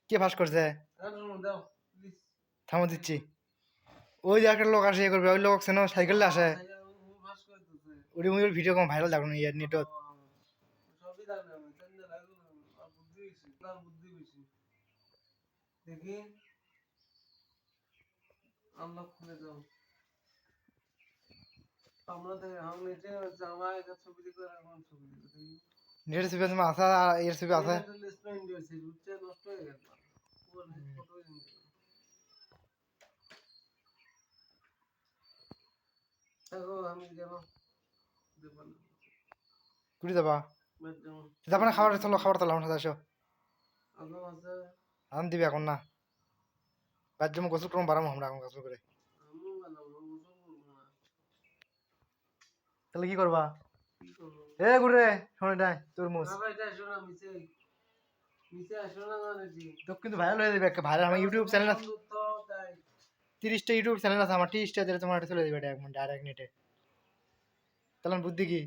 কে ফাঁস করছে? থামো দিচ্ছি। ওই যে একটা লোক আসে করবে, ওই লোক চেনো সাইকেলে আসে, ওই ভিডিও কম ভাইরাল দেখুন ইয়ার নেটত। দেখি আমরা খুলে যাও আমাদের আমি যে জামা এটা ছবি দিতে এখন ছবি দিতে নেট ছবি আছে মাথা এর ছবি আছে স্পেন্ড হয়েছে রুটে নষ্ট হয়ে গেল পুরো ফটো দেখো আমি কেন দেব না কুড়ি যাবা যাবা না খাবার চলো খাবার তোলা আমার সাথে আসো আলো আছে আন দিবি এখন না বাদ জমা গোসল করব বারাম আমরা এখন গোসল করে তাহলে কি করবা এ গুরে শোন এটা তরমুজ না ভাই এটা শোনা মিছে আসো না জানে জি তো কিন্তু ভাইরাল হয়ে যাবে একটা ভাইরাল আমার ইউটিউব চ্যানেল আছে 30টা ইউটিউব চ্যানেল আছে আমার 30টা দিলে তোমার চলে যাবে এটা এক মিনিট ডাইরেক্ট নেটে তাহলে বুদ্ধি কি